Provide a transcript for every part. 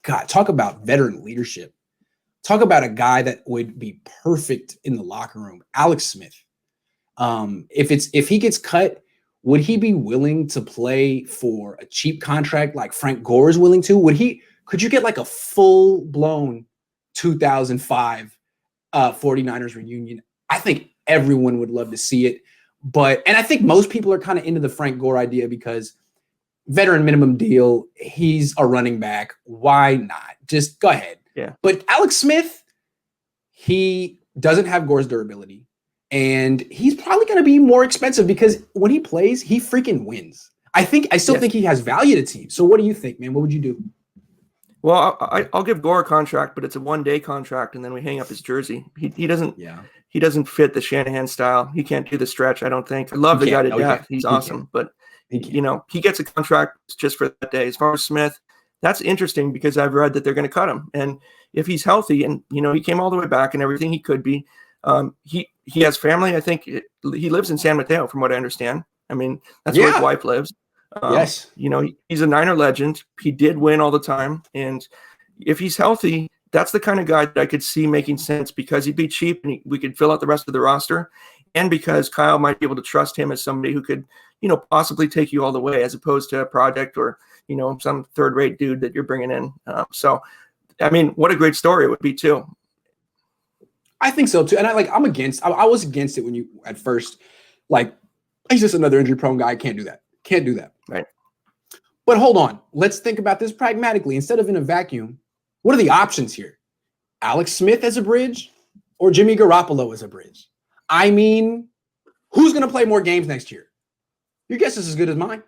God, talk about veteran leadership. Talk about a guy that would be perfect in the locker room. Alex Smith. If he gets cut, would he be willing to play for a cheap contract like Frank Gore is willing to? Could you get like a full-blown 2005 49ers reunion? I think everyone would love to see it. And I think most people are kind of into the Frank Gore idea because veteran minimum deal, he's a running back. Why not? Just go ahead. Yeah. But Alex Smith, he doesn't have Gore's durability. And he's probably going to be more expensive because when he plays, he freaking wins. I still think he has value to teams. So what do you think, man? What would you do? Well, I'll give Gore a contract, but it's a 1-day contract, and then we hang up his jersey. He doesn't fit the Shanahan style. He can't do the stretch, I don't think. I love the guy to death. He's awesome, but he gets a contract just for that day. As far as Smith, that's interesting because I've read that they're going to cut him, and if he's healthy and he came all the way back and everything he could be, he has family. I think he lives in San Mateo, from what I understand. I mean, that's where his wife lives. Yes. He's a Niner legend. He did win all the time. And if he's healthy, that's the kind of guy that I could see making sense because he'd be cheap and we could fill out the rest of the roster. And because Kyle might be able to trust him as somebody who could, possibly take you all the way as opposed to a project or, some third-rate dude that you're bringing in. So, I mean, what a great story it would be too. I think so too. And I was against it when you at first, he's just another injury prone guy. Can't do that. Right. But hold on. Let's think about this pragmatically. Instead of in a vacuum, what are the options here? Alex Smith as a bridge or Jimmy Garoppolo as a bridge? I mean, who's going to play more games next year? Your guess is as good as mine.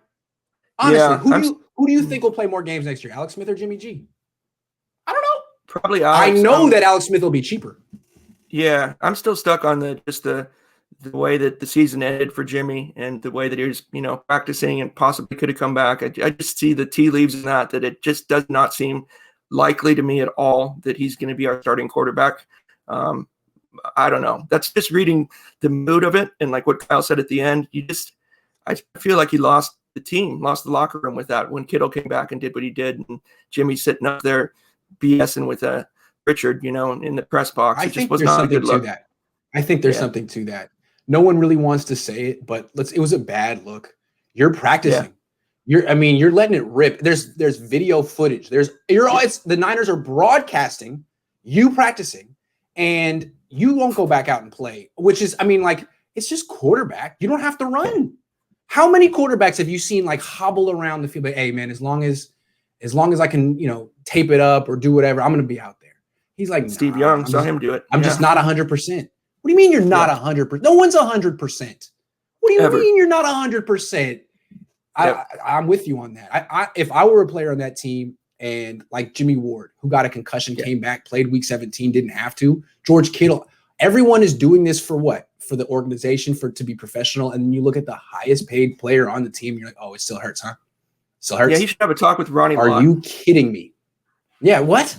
Honestly, who do you think will play more games next year? Alex Smith or Jimmy G? I don't know. Probably Alex. I know that Alex Smith will be cheaper. Yeah, I'm still stuck on the way that the season ended for Jimmy and the way that he was, practicing and possibly could have come back. I just see the tea leaves in that it just does not seem likely to me at all that he's going to be our starting quarterback. I don't know. That's just reading the mood of it. And like what Kyle said at the end, I feel like he lost the team, lost the locker room with that when Kittle came back and did what he did. And Jimmy sitting up there BSing with Richard, in the press box. I think there's something to that. I think there's something to that. No one really wants to say it, but it was a bad look. You're practicing. Yeah. You're letting it rip. There's video footage. The Niners are broadcasting you practicing and you won't go back out and play, which is, it's just quarterback. You don't have to run. How many quarterbacks have you seen hobble around the field? Like, hey man, as long as I can, tape it up or do whatever, I'm going to be out there. He's like, Steve Young, saw him do it. I'm just not 100%. What do you mean you're not 100%? No one's 100%. What do you mean you're not 100%? I'm with you on that. If I were a player on that team and like Jimmy Ward, who got a concussion, came back, played week 17, didn't have to, George Kittle, everyone is doing this for what? For the organization, to be professional. And then you look at the highest paid player on the team, and you're like, oh, it still hurts, huh? Still hurts? Yeah, he should have a talk with Ronnie Lott. Are you kidding me? Yeah, what?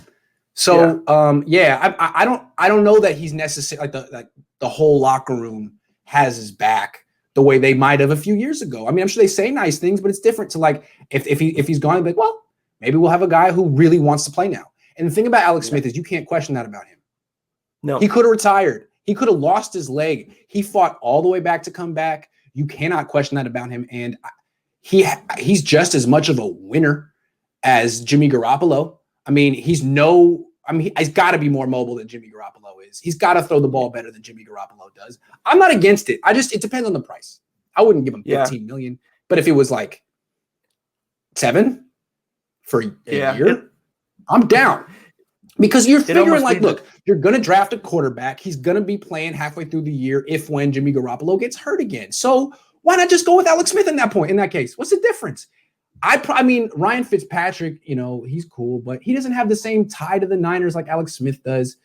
So, I don't know that he's necessary. The whole locker room has his back the way they might have a few years ago. I'm sure they say nice things, but it's different to if he's gone, like, well, maybe we'll have a guy who really wants to play now. And the thing about Alex Smith is you can't question that about him. No, he could have retired. He could have lost his leg. He fought all the way back to come back. You cannot question that about him. And he's just as much of a winner as Jimmy Garoppolo. He's got to be more mobile than Jimmy Garoppolo is. He's got to throw the ball better than Jimmy Garoppolo does. I'm not against it. It depends on the price. I wouldn't give him $15 million, but if it was like $7 for a year, I'm down. Because you're figuring look, you're going to draft a quarterback. He's going to be playing halfway through the year when Jimmy Garoppolo gets hurt again. So why not just go with Alex Smith in that case? What's the difference? Ryan Fitzpatrick, he's cool, but he doesn't have the same tie to the Niners like Alex Smith does.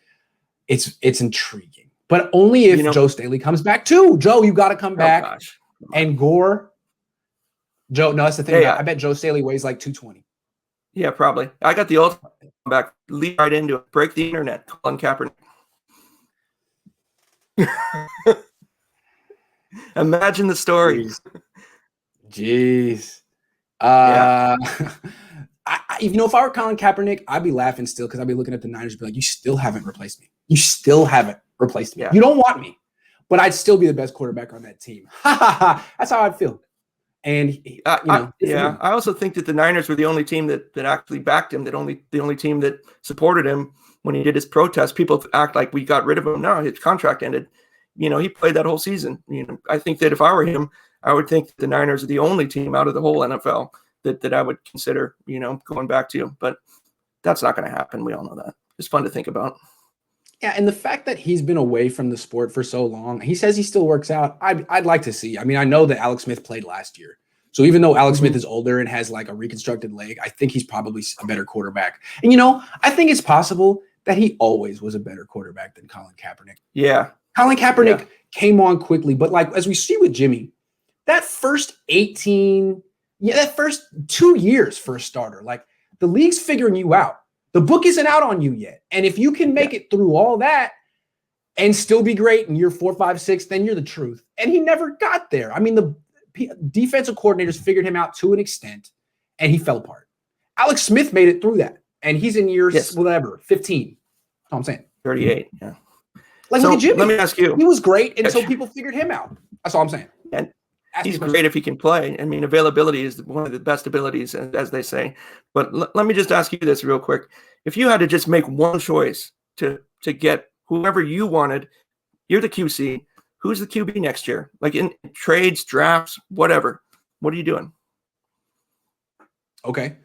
It's intriguing, but only if Joe Staley comes back too. Joe, you got to come back. Gosh. And Gore. Joe, no, that's the thing. I bet Joe Staley weighs like 220. Yeah, probably. I got the old back. Lead right into it. Break the internet. Colin Kaepernick. Imagine the story. Jeez. if I were Colin Kaepernick, I'd be laughing still because I'd be looking at the Niners and be like, you still haven't replaced me. You still haven't replaced me. Yeah. You don't want me, but I'd still be the best quarterback on that team. Ha ha ha. That's how I'd feel. And I also think that the Niners were the only team that actually backed him. The only team that supported him when he did his protest. People act like we got rid of him. No, his contract ended. He played that whole season. I think that if I were him, I would think that the Niners are the only team out of the whole NFL that I would consider, going back to. But that's not going to happen. We all know that. It's fun to think about. Yeah, and the fact that he's been away from the sport for so long, he says he still works out. I'd like to see. I mean, I know that Alex Smith played last year. So even though Alex Smith is older and has like a reconstructed leg, I think he's probably a better quarterback. And, I think it's possible that he always was a better quarterback than Colin Kaepernick. Yeah. Colin Kaepernick came on quickly, but like as we see with Jimmy, that first 2 years for a starter, like the league's figuring you out. The book isn't out on you yet. And if you can make it through all that and still be great in year 4, 5, 6, then you're the truth. And he never got there. I mean, the defensive coordinators figured him out to an extent, and he fell apart. Alex Smith made it through that, and he's in year 15. That's all I'm saying. 38, yeah. Like, look at Jimmy. Let me ask you. He was great, and so people figured him out. That's all I'm saying. And he's great if he can play. I mean, availability is one of the best abilities, as they say. But let me just ask you this real quick. If you had to just make one choice to get whoever you wanted, you're the QC, who's the QB next year? Like in trades, drafts, whatever. What are you doing? Okay.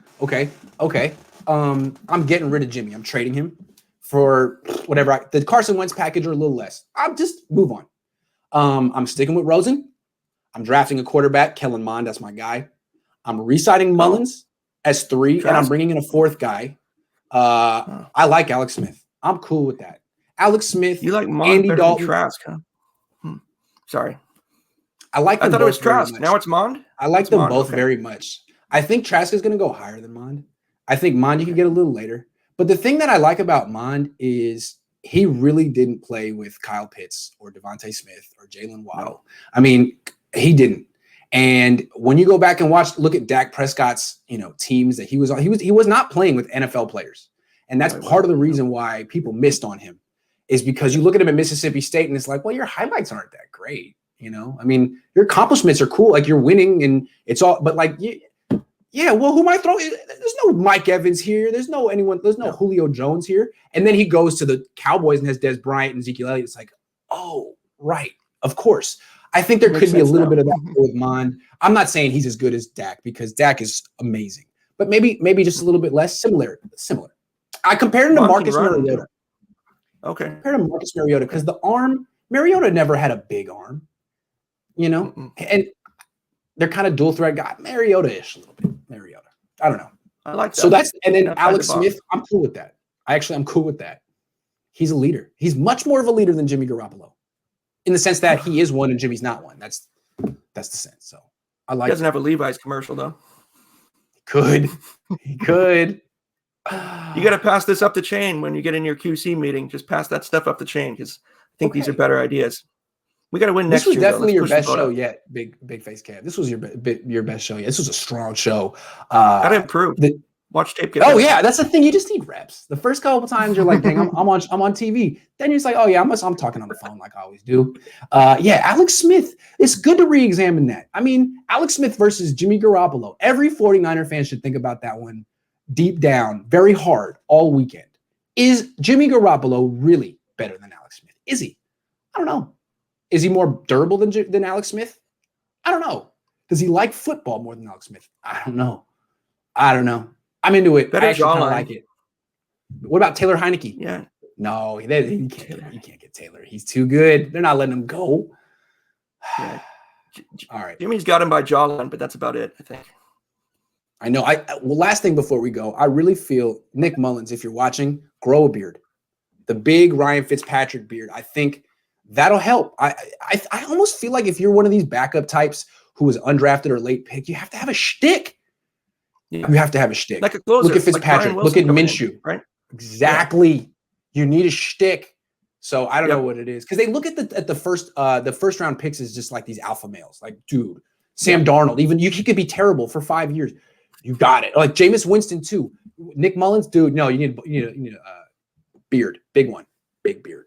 I'm getting rid of Jimmy. I'm trading him for whatever. The Carson Wentz package or a little less. I'll just move on. I'm sticking with Rosen. I'm drafting a quarterback, Kellen Mond. That's my guy. I'm re-signing Mullins as 3, and I'm bringing in a 4th guy. I like Alex Smith. I'm cool with that. Alex Smith. You like Mond Andy better Dalton. than Trask, huh? Sorry. I thought it was Trask. Now it's Mond? I like them both very much. I think Trask is going to go higher than Mond. I think Mond you can get a little later. But the thing that I like about Mond is he really didn't play with Kyle Pitts or Devontae Smith or Jalen Waddle. No. I mean, he didn't. And when you go back and look at Dak Prescott's, teams that he was on, he was not playing with NFL players. And that's part of the reason why people missed on him is because you look at him at Mississippi State and it's like, well, your highlights aren't that great. I mean, your accomplishments are cool. Like you're winning and it's all, but like, well, who am I throwing? There's no Mike Evans here. There's no Julio Jones here. And then he goes to the Cowboys and has Des Bryant and Ezekiel Elliott. It's like, oh, right. Of course. I think there could be a little bit of that with Mond. I'm not saying he's as good as Dak because Dak is amazing, but maybe just a little bit less similar. I compared him to Marcus Mariota. Okay. Compared to Marcus Mariota because the arm, Mariota never had a big arm, and they're kind of dual threat guy. Mariota-ish a little bit. Mariota. I don't know. I like that. So and then Alex Smith, I'm cool with that. I'm cool with that. He's a leader. He's much more of a leader than Jimmy Garoppolo in the sense that he is one and Jimmy's not one. That's the sense. So I like He doesn't have a Levi's commercial though. He could. You got to pass this up the chain when you get in your QC meeting. Just pass that stuff up the chain because I think these are better ideas. We got to win next year. This was definitely your best show yet, big face Cab. This was your best show yet. This was a strong show. Got to improve. Watch tape. Yeah, that's the thing. You just need reps. The first couple of times you're like, dang, I'm on TV. Then you're just like, oh yeah, I'm talking on the phone like I always do. Alex Smith. It's good to re-examine that. I mean, Alex Smith versus Jimmy Garoppolo. Every 49er fan should think about that one deep down, very hard all weekend. Is Jimmy Garoppolo really better than Alex Smith? Is he? I don't know. Is he more durable than Alex Smith? I don't know. Does he like football more than Alex Smith? I don't know. I'm into it. Better I actually kind of like it. What about Taylor Heineke? Yeah. No, he can't get Taylor. He's too good. They're not letting him go. Yeah. All right. Jimmy's got him by jawline, but that's about it, I think. I know. Last thing before we go, I really feel Nick Mullins, if you're watching, grow a beard. The big Ryan Fitzpatrick beard. I think that'll help. I almost feel like if you're one of these backup types who was undrafted or late pick, you have to have a shtick. Yeah. You have to have a shtick. Like a closer. Look at Fitzpatrick. Look at Minshew. Right? Exactly. Yeah. You need a shtick. So I don't know what it is. Because they look at the first round picks is just like these alpha males. Like, dude, Sam Darnold. Even he could be terrible for 5 years. You got it. Like Jameis Winston too. Nick Mullins, dude. No, you need a beard, big one, big beard.